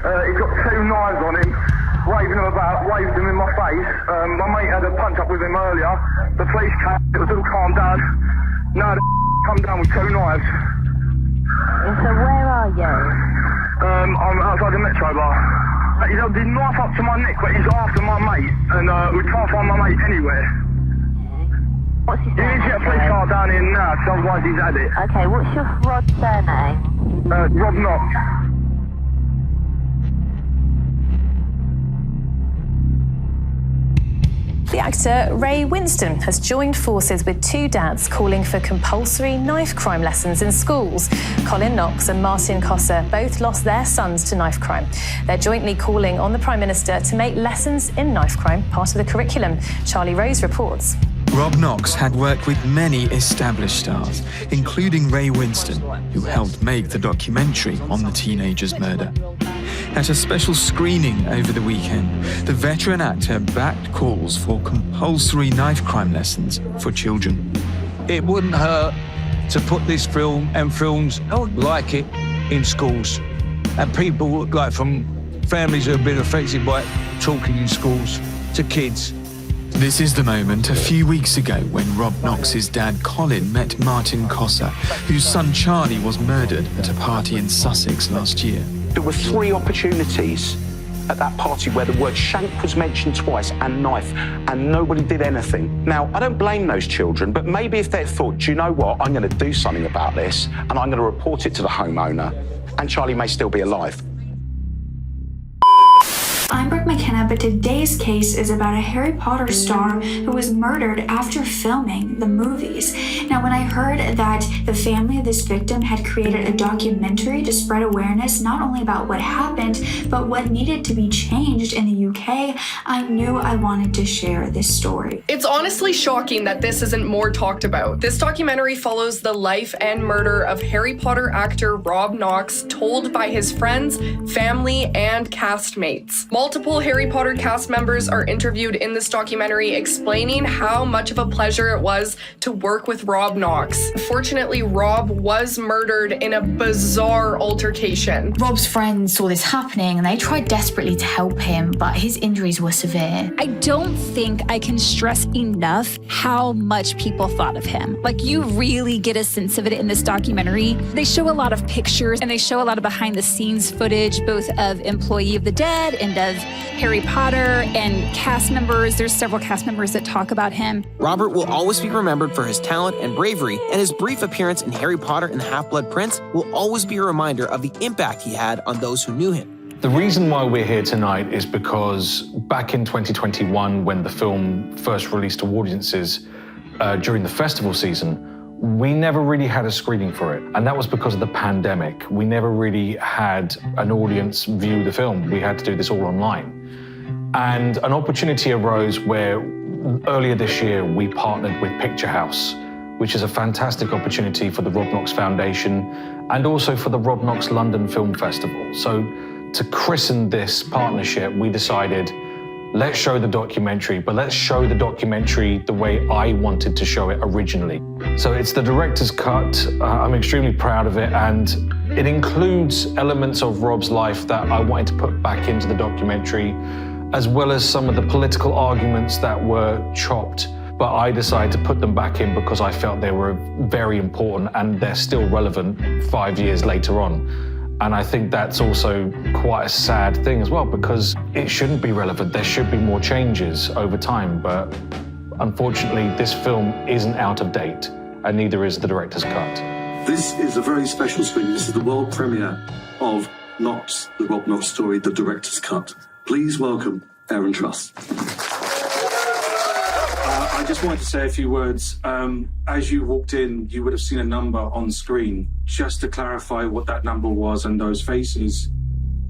He's got 2 knives on him, waving them about, waved them in my face. My mate had a punch up with him earlier. The police came, it was all calmed down. Now come down with 2 knives. So where are you? I'm outside the Metro bar. He's held his knife up to my neck, but he's after my mate, and we can't find my mate anywhere. What's his You name? need to get a police car down here now, because otherwise he's had it. Okay, what's your Rod's surname? Rob Knox. The actor Ray Winstone has joined forces with 2 dads calling for compulsory knife crime lessons in schools. Colin Knox and Martin Cosser both lost their sons to knife crime. They're jointly calling on the Prime Minister to make lessons in knife crime part of the curriculum. Charlie Rose reports. Rob Knox had worked with many established stars, including Ray Winstone, who helped make the documentary on the teenager's murder. At a special screening over the weekend, the veteran actor backed calls for compulsory knife crime lessons for children. It wouldn't hurt to put this film and films like it in schools. And people like from families who have been affected by talking in schools to kids. This is the moment a few weeks ago when Rob Knox's dad Colin met Martin Cosser, whose son Charlie was murdered at a party in Sussex last year. There were 3 opportunities at that party where the word shank was mentioned twice and knife, and nobody did anything. Now, I don't blame those children, but maybe if they thought, do you know what, I'm going to do something about this, and I'm going to report it to the homeowner, and Charlie may still be alive. I'm Brooke McKenna, but today's case is about a Harry Potter star who was murdered after filming the movies. Now, when I heard that the family of this victim had created a documentary to spread awareness not only about what happened, but what needed to be changed in the UK, I knew I wanted to share this story. It's honestly shocking that this isn't more talked about. This documentary follows the life and murder of Harry Potter actor Rob Knox, told by his friends, family, and castmates. Multiple Harry Potter cast members are interviewed in this documentary explaining how much of a pleasure it was to work with Rob Knox. Unfortunately, Rob was murdered in a bizarre altercation. Rob's friends saw this happening and they tried desperately to help him, but his injuries were severe. I don't think I can stress enough how much people thought of him. Like, you really get a sense of it in this documentary. They show a lot of pictures and they show a lot of behind the scenes footage, both of Employee of the Dead and of Harry Potter and cast members. There's several cast members that talk about him. Robert will always be remembered for his talent and bravery, and his brief appearance in Harry Potter and the Half-Blood Prince will always be a reminder of the impact he had on those who knew him. The reason why we're here tonight is because back in 2021, when the film first released to audiences during the festival season, we never really had a screening for it. And that was because of the pandemic. We never really had an audience view the film. We had to do this all online. And an opportunity arose where earlier this year, we partnered with Picturehouse, which is a fantastic opportunity for the Rob Knox Foundation and also for the Rob Knox London Film Festival. So to christen this partnership, we decided, let's show the documentary, but let's show the documentary the way I wanted to show it originally. So it's the director's cut. I'm extremely proud of it, and it includes elements of Rob's life that I wanted to put back into the documentary, as well as some of the political arguments that were chopped, but I decided to put them back in because I felt they were very important and they're still relevant 5 years later on. And I think that's also quite a sad thing as well, because it shouldn't be relevant. There should be more changes over time, but unfortunately, this film isn't out of date, and neither is the director's cut. This is a very special screening. This is the world premiere of Knox, the Rob Knox Story, the director's cut. Please welcome Aaron Truss. I just wanted to say a few words. As you walked in, you would have seen a number on screen. Just to clarify what that number was and those faces,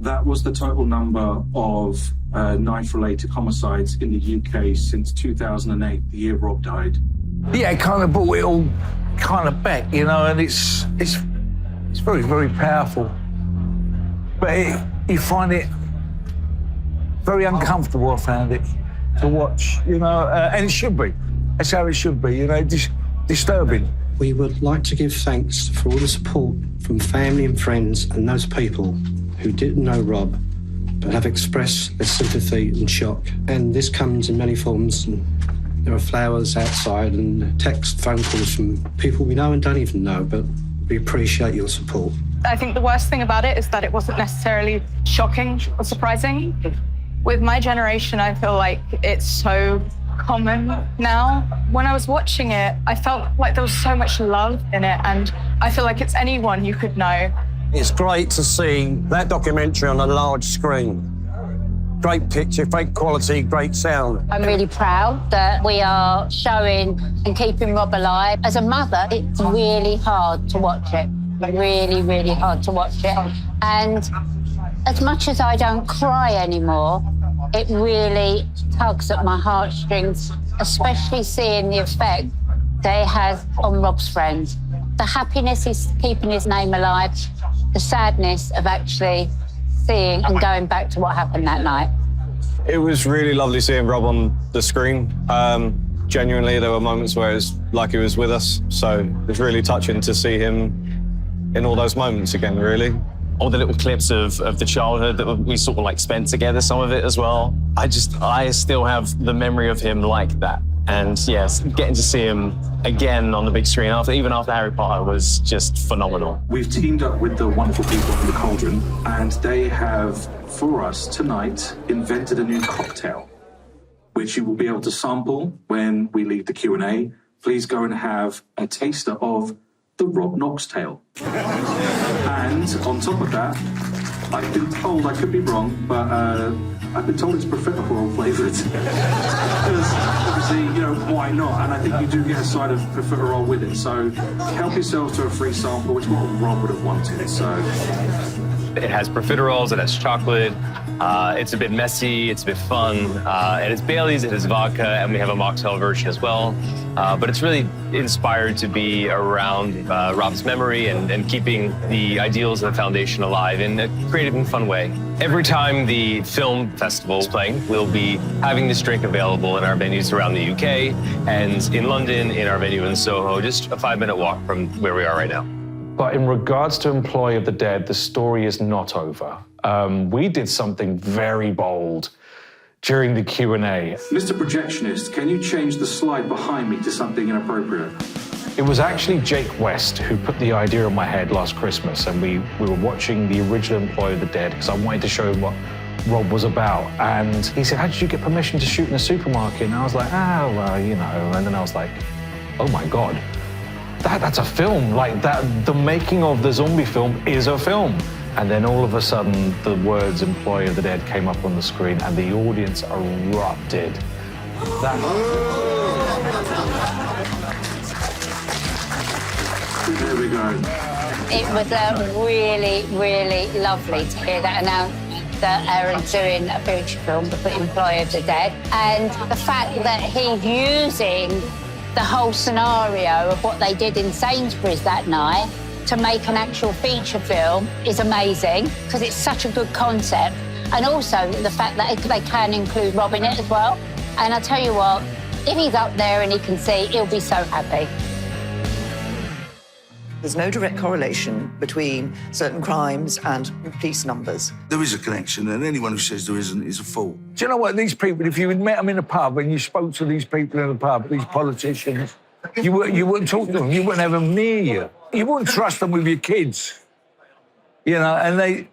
that was the total number of knife-related homicides in the UK since 2008, the year Rob died. Yeah, it kind of brought it all kind of back, you know, and it's very, very powerful. But you find it very uncomfortable, I found it, to watch, you know, and it should be. That's how it should be, you know, disturbing. We would like to give thanks for all the support from family and friends and those people who didn't know Rob have expressed their sympathy and shock. And this comes in many forms. And there are flowers outside and text, phone calls from people we know and don't even know, but we appreciate your support. I think the worst thing about it is that it wasn't necessarily shocking or surprising. With my generation, I feel like it's so common now. When I was watching it, I felt like there was so much love in it, and I feel like it's anyone you could know. It's great to see that documentary on a large screen. Great picture, great quality, great sound. I'm really proud that we are showing and keeping Rob alive. As a mother, it's really hard to watch it. Really, really hard to watch it. And as much as I don't cry anymore, it really tugs at my heartstrings, especially seeing the effect they have on Rob's friends. The happiness is keeping his name alive, the sadness of actually seeing and going back to what happened that night. It was really lovely seeing Rob on the screen. Genuinely, there were moments where it was like he was with us, so it was really touching to see him in all those moments again, really. All the little clips of the childhood that we sort of like spent together, some of it as well. I still have the memory of him like that. And yes, getting to see him again on the big screen even after Harry Potter was just phenomenal. We've teamed up with the wonderful people from the Cauldron, and they have, for us tonight, invented a new cocktail, which you will be able to sample when we leave the Q&A. Please go and have a taster of the Rob Knox tale. And on top of that, I've been told, I could be wrong, but I've been told it's profiterole flavoured. Because obviously, why not? And I think you do get a side of profiterole with it. So help yourselves to a free sample, which is what Rob would have wanted. So it has profiteroles, it has chocolate. It's a bit messy, it's a bit fun, and it's Bailey's, it has vodka, and we have a mocktail version as well. But it's really inspired to be around Rob's memory and keeping the ideals of the foundation alive in a creative and fun way. Every time the film festival is playing, we'll be having this drink available in our venues around the UK and in London, in our venue in Soho, just a 5-minute walk from where we are right now. But in regards to Employee of the Dead, the story is not over. We did something very bold during the Q&A. Mr. Projectionist, can you change the slide behind me to something inappropriate? It was actually Jake West who put the idea in my head last Christmas, and we were watching the original Employee of the Dead because I wanted to show him what Rob was about. And he said, how did you get permission to shoot in a supermarket? And I was like, well, And then I was like, oh my God. That's a film, like that. The making of the zombie film is a film. And then all of a sudden, the words Employee of the Dead came up on the screen and the audience erupted. There we go. It was really, really lovely to hear that announcement that Aaron's doing a feature film for Employee of the Dead. And the fact that he's using the whole scenario of what they did in Sainsbury's that night to make an actual feature film is amazing because it's such a good concept. And also the fact that they can include Rob in it as well. And I tell you what, if he's up there and he can see, he'll be so happy. There's no direct correlation between certain crimes and police numbers. There is a connection, and anyone who says there isn't is a fool. Do you know what, these people, if you had met them in a pub and you spoke to these people in a pub, these politicians, you wouldn't talk to them, you wouldn't have them near you. You wouldn't trust them with your kids. And they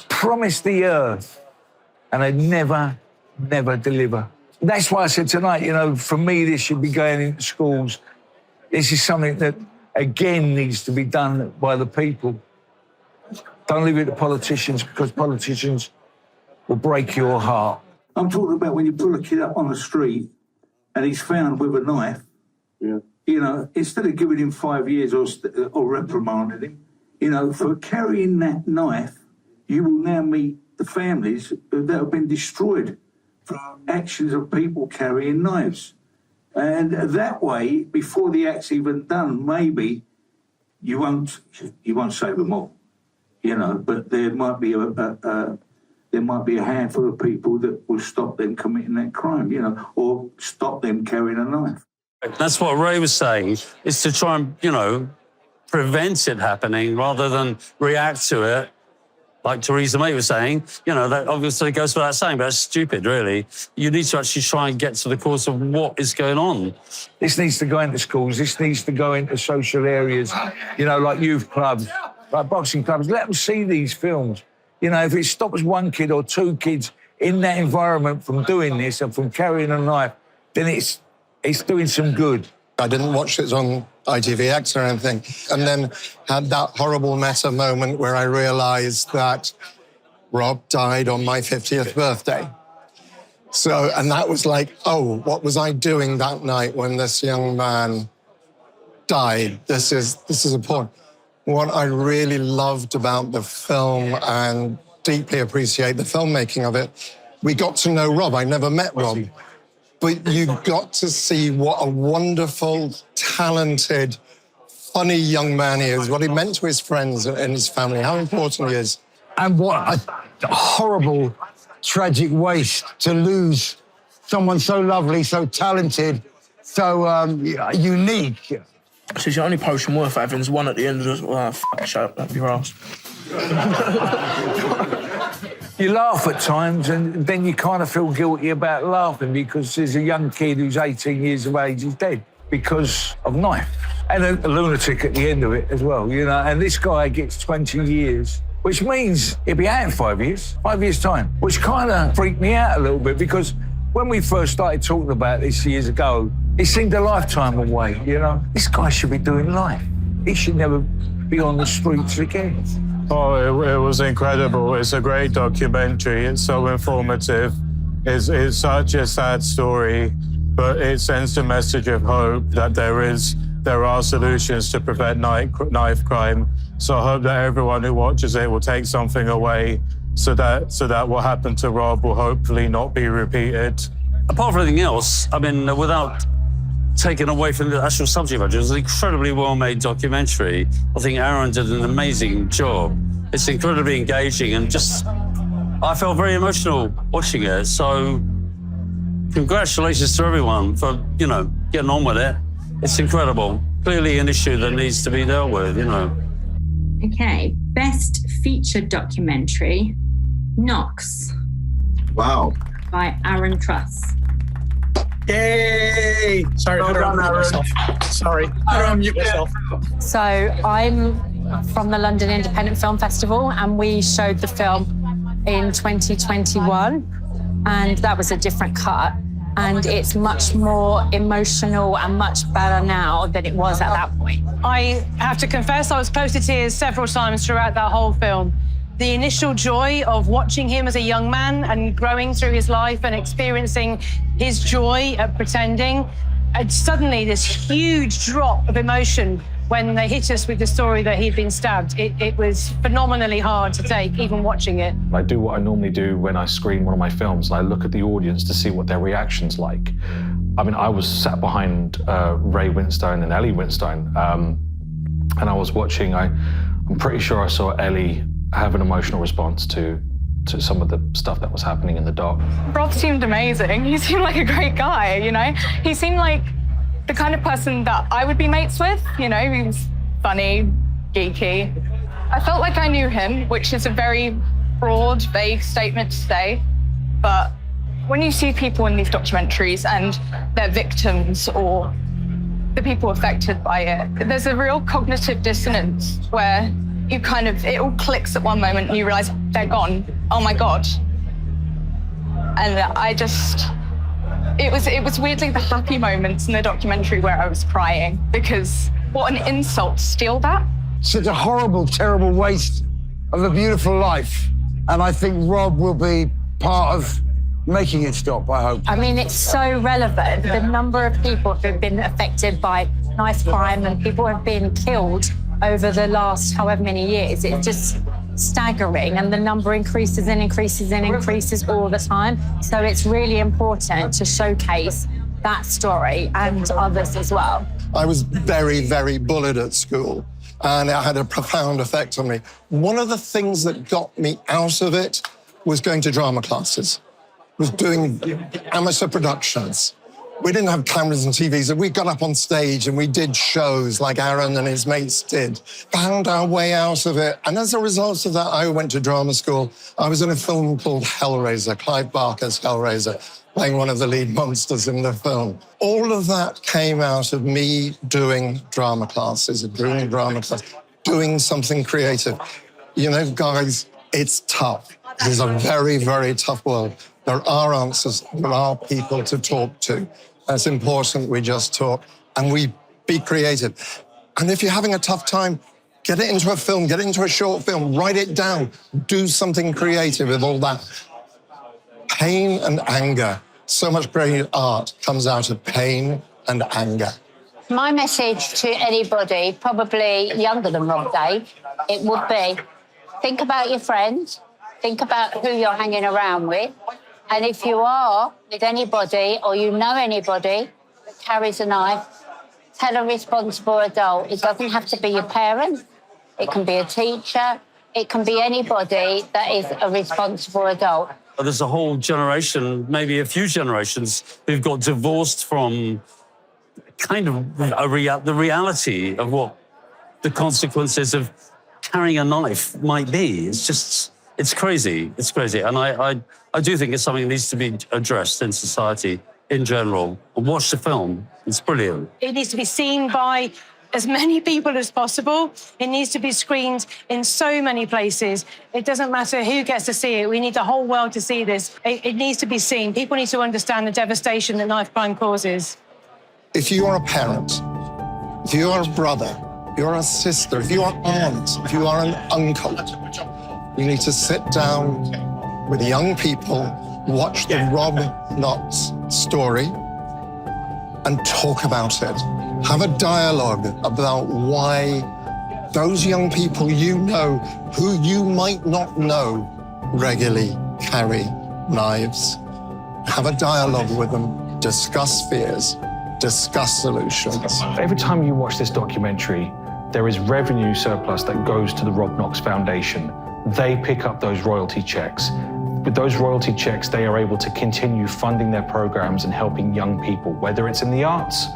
promise the earth and they never deliver. That's why I said tonight, for me, this should be going into schools. This is something that, again, needs to be done by the people. Don't leave it to politicians, because politicians will break your heart. I'm talking about when you pull a kid up on the street and he's found with a knife, instead of giving him 5 years or reprimanding him, for carrying that knife, you will now meet the families that have been destroyed from actions of people carrying knives. And that way, before the act's even done, maybe you won't save them all, But there might be a handful of people that will stop them committing that crime, or stop them carrying a knife. That's what Ray was saying, is to try and, prevent it happening rather than react to it like Theresa May was saying, you know, that obviously goes without saying, but it's stupid, really. You need to actually try and get to the cause of what is going on. This needs to go into schools. This needs to go into social areas, you know, like youth clubs, like boxing clubs. Let them see these films. You know, if it stops one kid or two kids in that environment from doing this and from carrying a knife, then it's doing some good. I didn't watch it on ITVX or anything, and then had that horrible meta moment where I realised that Rob died on my 50th birthday. So, and that was like, oh, what was I doing that night when this young man died? This is appalling. What I really loved about the film and deeply appreciate the filmmaking of it, we got to know Rob. I never met Rob. But you got to see what a wonderful, talented, funny young man he is, what he meant to his friends and his family, how important he is. And what a horrible, tragic waste to lose someone so lovely, so talented, so unique. She's the only potion worth having is one at the end of the... shut up your ass. You laugh at times and then you kind of feel guilty about laughing because there's a young kid who's 18 years of age who's dead because of knife. And a lunatic at the end of it as well, you know. And this guy gets 20 years, which means he'll be out in 5 years, 5 years' time, which kind of freaked me out a little bit because when we first started talking about this years ago, it seemed a lifetime away, you know. This guy should be doing life. He should never be on the streets again. Oh, it was incredible. It's a great documentary. It's so informative. It's such a sad story, but it sends a message of hope that there are solutions to prevent knife crime. So I hope that everyone who watches it will take something away so that what happened to Rob will hopefully not be repeated. Apart from anything else, I mean, without taken away from the actual subject matter, it was an incredibly well-made documentary. I think Aaron did an amazing job. It's incredibly engaging and just, I felt very emotional watching it. So congratulations to everyone for, you know, getting on with it. It's incredible. Clearly an issue that needs to be dealt with, you know. Okay, best feature documentary, Knox. Wow. By Aaron Truss. Yay! Sorry, how do I mute myself? Sorry, how do I mute myself? So I'm from the London Independent Film Festival and we showed the film in 2021 and that was a different cut and it's much more emotional and much better now than it was at that point. I have to confess I was close to tears several times throughout that whole film. The initial joy of watching him as a young man and growing through his life and experiencing his joy at pretending, and suddenly this huge drop of emotion when they hit us with the story that he'd been stabbed. It was phenomenally hard to take, even watching it. I do what I normally do when I screen one of my films, and I look at the audience to see what their reaction's like. I mean, I was sat behind Ray Winstone and Ellie Winstone, and I was watching, I'm pretty sure I saw Ellie have an emotional response to some of the stuff that was happening in the doc. Rob seemed amazing. He seemed like a great guy, you know? He seemed like the kind of person that I would be mates with, you know? He was funny, geeky. I felt like I knew him, which is a very broad, vague statement to say, but when you see people in these documentaries and they're victims or the people affected by it, there's a real cognitive dissonance where you kind of, it all clicks at one moment and you realize they're gone. Oh my God. And it was weirdly the happy moments in the documentary where I was crying because what an insult to steal that. Such a horrible, terrible waste of a beautiful life. And I think Rob will be part of making it stop, I hope. I mean, it's so relevant. The number of people who've been affected by knife crime and people have been killed over the last however many years, it's just staggering, and the number increases and increases and increases all the time. So it's really important to showcase that story and others as well. I was very, very bullied at school, and it had a profound effect on me. One of the things that got me out of it was going to drama classes, was doing amateur productions. We didn't have cameras and TVs, so we got up on stage and we did shows like Aaron and his mates did, found our way out of it. And as a result of that, I went to drama school. I was in a film called Hellraiser, Clive Barker's Hellraiser, playing one of the lead monsters in the film. All of that came out of me doing drama classes, doing something creative. You know, guys, it's tough. This is a very, very tough world. There are answers, there are people to talk to. It's important we just talk and we be creative. And if you're having a tough time, get it into a film, get it into a short film, write it down, do something creative with all that. Pain and anger. So much great art comes out of pain and anger. My message to anybody, probably younger than Rob Dave, it would be, think about your friends, think about who you're hanging around with, and if you are with anybody or you know anybody that carries a knife, tell a responsible adult. It doesn't have to be your parent, it can be a teacher, it can be anybody that is a responsible adult. There's a whole generation, maybe a few generations, who've got divorced from kind of the reality of what the consequences of carrying a knife might be. It's crazy. It's crazy. And I do think it's something that needs to be addressed in society in general. Watch the film. It's brilliant. It needs to be seen by as many people as possible. It needs to be screened in so many places. It doesn't matter who gets to see it. We need the whole world to see this. It needs to be seen. People need to understand the devastation that knife crime causes. If you are a parent, if you are a brother, if you are a sister, if you are an aunt, if you are an uncle, you need to sit down with young people, watch the Rob Knox Story, and talk about it. Have a dialogue about why those young people you know, who you might not know, regularly carry knives. Have a dialogue with them, discuss fears, discuss solutions. Every time you watch this documentary, there is revenue surplus that goes to the Rob Knox Foundation. They pick up those royalty checks. With those royalty checks, they are able to continue funding their programs and helping young people, whether it's in the arts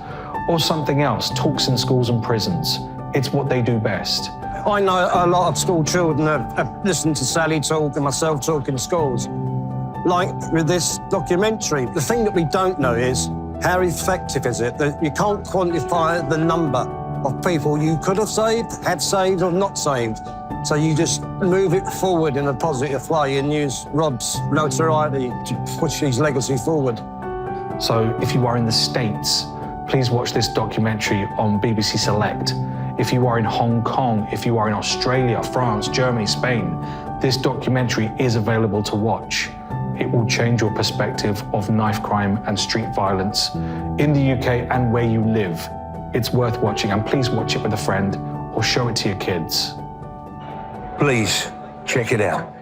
or something else, talks in schools and prisons. It's what they do best. I know a lot of school children have listened to Sally talk and myself talk in schools. Like with this documentary, the thing that we don't know is how effective is it? That you can't quantify the number of people you could have saved, had saved or not saved. So you just move it forward in a positive way and use Rob's notoriety to push his legacy forward. So if you are in the States, please watch this documentary on BBC Select. If you are in Hong Kong, if you are in Australia, France, Germany, Spain, this documentary is available to watch. It will change your perspective of knife crime and street violence in the UK and where you live. It's worth watching, and please watch it with a friend or show it to your kids. Please, check it out.